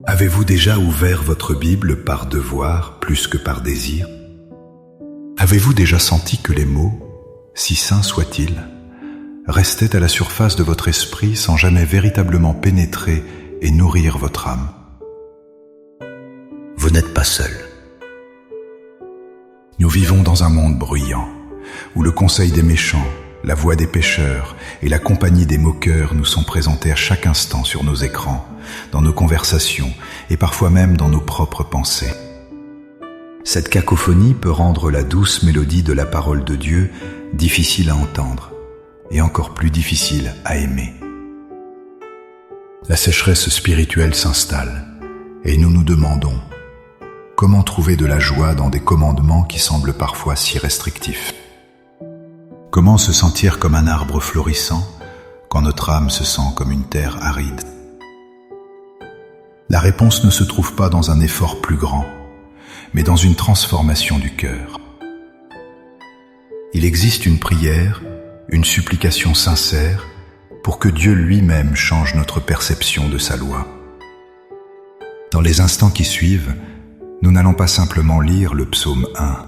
Avez-vous déjà ouvert votre Bible par devoir plus que par désir? Avez-vous déjà senti que les mots, si saints soient-ils, restaient à la surface de votre esprit sans jamais véritablement pénétrer et nourrir votre âme? Vous n'êtes pas seul. Nous vivons dans un monde bruyant, où le conseil des méchants, la voix des pécheurs et la compagnie des moqueurs nous sont présentés à chaque instant sur nos écrans, dans nos conversations et parfois même dans nos propres pensées. Cette cacophonie peut rendre la douce mélodie de la parole de Dieu difficile à entendre et encore plus difficile à aimer. La sécheresse spirituelle s'installe et nous nous demandons comment trouver de la joie dans des commandements qui semblent parfois si restrictifs. Comment se sentir comme un arbre florissant quand notre âme se sent comme une terre aride? La réponse ne se trouve pas dans un effort plus grand, mais dans une transformation du cœur. Il existe une prière, une supplication sincère pour que Dieu lui-même change notre perception de sa loi. Dans les instants qui suivent, nous n'allons pas simplement lire le psaume 1.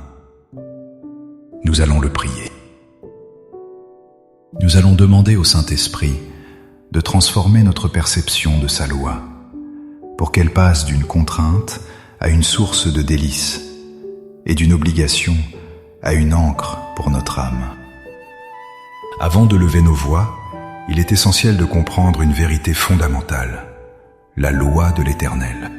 Nous allons le prier. Nous allons demander au Saint-Esprit de transformer notre perception de sa loi, pour qu'elle passe d'une contrainte à une source de délices et d'une obligation à une ancre pour notre âme. Avant de lever nos voix, il est essentiel de comprendre une vérité fondamentale. La loi de l'Éternel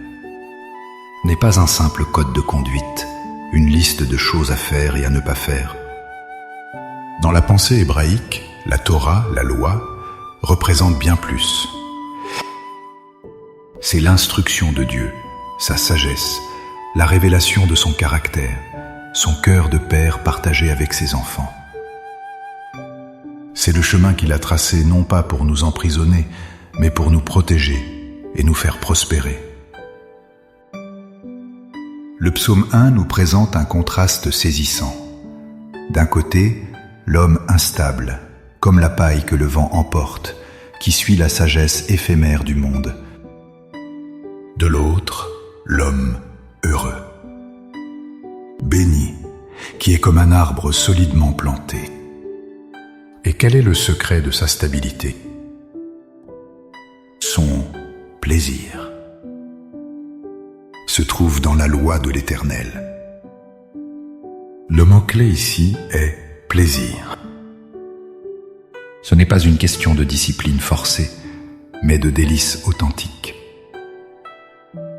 n'est pas un simple code de conduite, une liste de choses à faire et à ne pas faire. Dans la pensée hébraïque, la Torah, la loi, représente bien plus. C'est l'instruction de Dieu, sa sagesse, la révélation de son caractère, son cœur de père partagé avec ses enfants. C'est le chemin qu'il a tracé non pas pour nous emprisonner, mais pour nous protéger et nous faire prospérer. Le psaume 1 nous présente un contraste saisissant. D'un côté, l'homme instable, comme la paille que le vent emporte, qui suit la sagesse éphémère du monde. De l'autre, l'homme heureux, béni, qui est comme un arbre solidement planté. Et quel est le secret de sa stabilité? Son plaisir se trouve dans la loi de l'Éternel. Le mot-clé ici est plaisir. Ce n'est pas une question de discipline forcée, mais de délice authentique.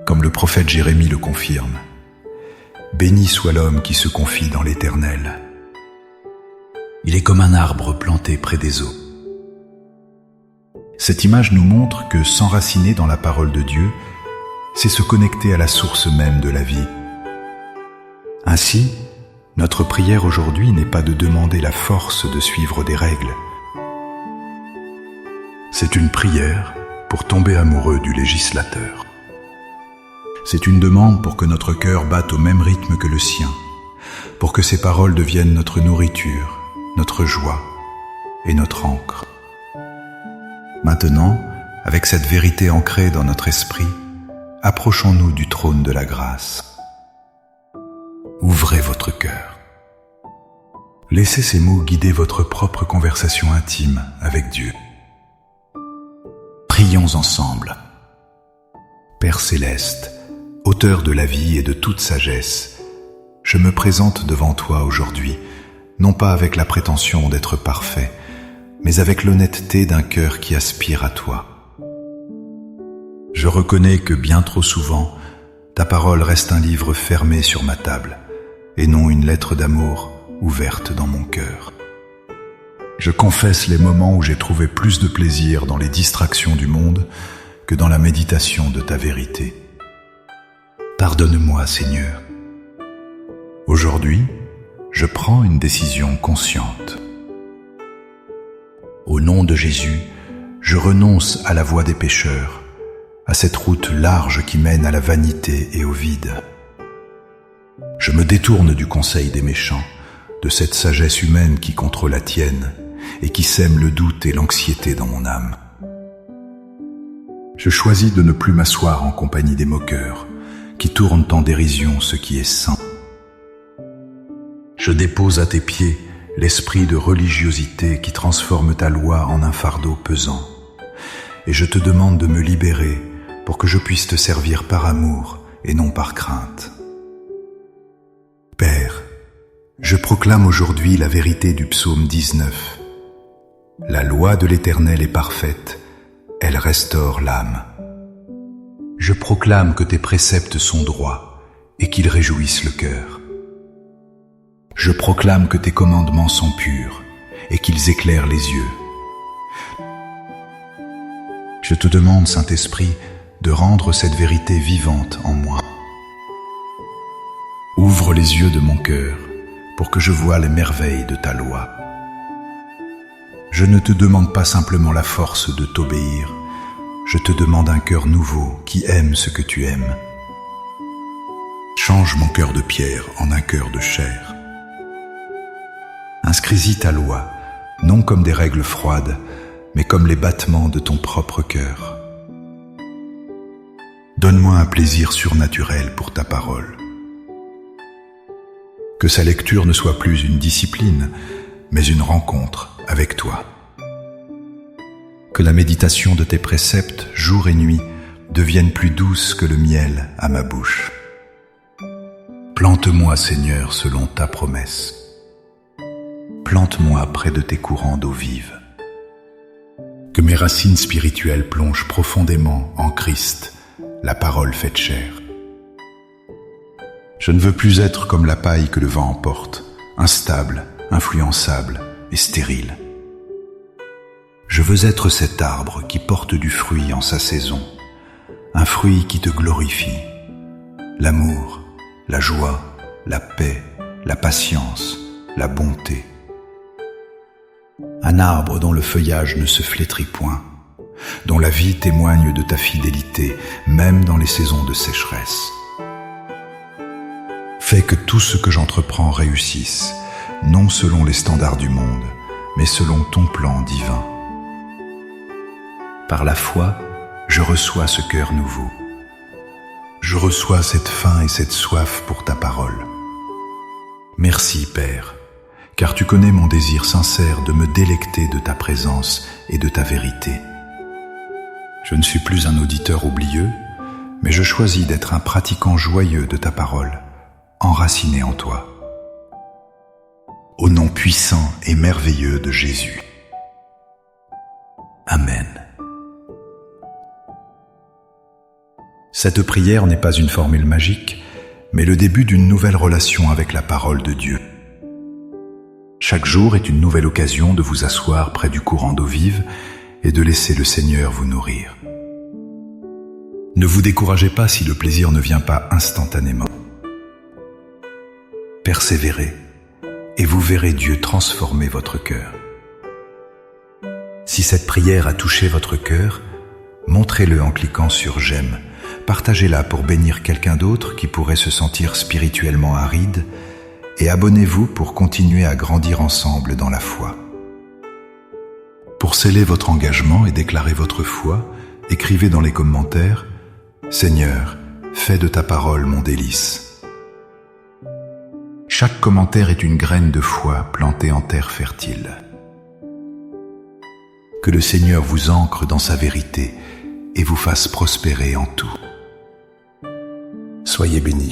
Comme le prophète Jérémie le confirme, « Béni soit l'homme qui se confie dans l'Éternel. Il est comme un arbre planté près des eaux. » Cette image nous montre que s'enraciner dans la parole de Dieu, c'est se connecter à la source même de la vie. Ainsi, notre prière aujourd'hui n'est pas de demander la force de suivre des règles. C'est une prière pour tomber amoureux du législateur. C'est une demande pour que notre cœur batte au même rythme que le sien, pour que ses paroles deviennent notre nourriture, notre joie et notre ancre. Maintenant, avec cette vérité ancrée dans notre esprit, approchons-nous du trône de la grâce. Ouvrez votre cœur. Laissez ces mots guider votre propre conversation intime avec Dieu. Prions ensemble. Père céleste, auteur de la vie et de toute sagesse, je me présente devant toi aujourd'hui, non pas avec la prétention d'être parfait, mais avec l'honnêteté d'un cœur qui aspire à toi. Je reconnais que bien trop souvent, ta parole reste un livre fermé sur ma table, et non une lettre d'amour ouverte dans mon cœur. Je confesse les moments où j'ai trouvé plus de plaisir dans les distractions du monde que dans la méditation de ta vérité. Pardonne-moi, Seigneur. Aujourd'hui, je prends une décision consciente. Au nom de Jésus, je renonce à la voie des pécheurs, à cette route large qui mène à la vanité et au vide. Je me détourne du conseil des méchants, de cette sagesse humaine qui contrôle la tienne et qui sème le doute et l'anxiété dans mon âme. Je choisis de ne plus m'asseoir en compagnie des moqueurs, qui tournent en dérision ce qui est saint. Je dépose à tes pieds l'esprit de religiosité qui transforme ta loi en un fardeau pesant, et je te demande de me libérer pour que je puisse te servir par amour et non par crainte. Père, je proclame aujourd'hui la vérité du psaume 19. La loi de l'Éternel est parfaite, elle restaure l'âme. Je proclame que tes préceptes sont droits et qu'ils réjouissent le cœur. Je proclame que tes commandements sont purs et qu'ils éclairent les yeux. Je te demande, Saint-Esprit, de rendre cette vérité vivante en moi. Ouvre les yeux de mon cœur pour que je voie les merveilles de ta loi. Je ne te demande pas simplement la force de t'obéir, je te demande un cœur nouveau qui aime ce que tu aimes. Change mon cœur de pierre en un cœur de chair. Inscris-y ta loi, non comme des règles froides, mais comme les battements de ton propre cœur. Donne-moi un plaisir surnaturel pour ta parole. Que sa lecture ne soit plus une discipline, mais une rencontre avec toi. Que la méditation de tes préceptes, jour et nuit, devienne plus douce que le miel à ma bouche. Plante-moi, Seigneur, selon ta promesse. Plante-moi près de tes courants d'eau vive. Que mes racines spirituelles plongent profondément en Christ, la parole faite chair. Je ne veux plus être comme la paille que le vent emporte, instable, influençable et stérile. Je veux être cet arbre qui porte du fruit en sa saison, un fruit qui te glorifie, l'amour, la joie, la paix, la patience, la bonté. Un arbre dont le feuillage ne se flétrit point, dont la vie témoigne de ta fidélité, même dans les saisons de sécheresse. Fais que tout ce que j'entreprends réussisse, non selon les standards du monde, mais selon ton plan divin. Par la foi, je reçois ce cœur nouveau. Je reçois cette faim et cette soif pour ta parole. Merci, Père, car tu connais mon désir sincère de me délecter de ta présence et de ta vérité. Je ne suis plus un auditeur oublieux, mais je choisis d'être un pratiquant joyeux de ta parole, enraciné en toi. Au nom puissant et merveilleux de Jésus. Amen. Cette prière n'est pas une formule magique, mais le début d'une nouvelle relation avec la parole de Dieu. Chaque jour est une nouvelle occasion de vous asseoir près du courant d'eau vive et de laisser le Seigneur vous nourrir. Ne vous découragez pas si le plaisir ne vient pas instantanément. Persévérez et vous verrez Dieu transformer votre cœur. Si cette prière a touché votre cœur, montrez-le en cliquant sur « J'aime ». Partagez-la pour bénir quelqu'un d'autre qui pourrait se sentir spirituellement aride et abonnez-vous pour continuer à grandir ensemble dans la foi. Pour sceller votre engagement et déclarer votre foi, écrivez dans les commentaires « Seigneur, fais de ta parole mon délice ». Chaque commentaire est une graine de foi plantée en terre fertile. Que le Seigneur vous ancre dans sa vérité et vous fasse prospérer en tout. Soyez bénis.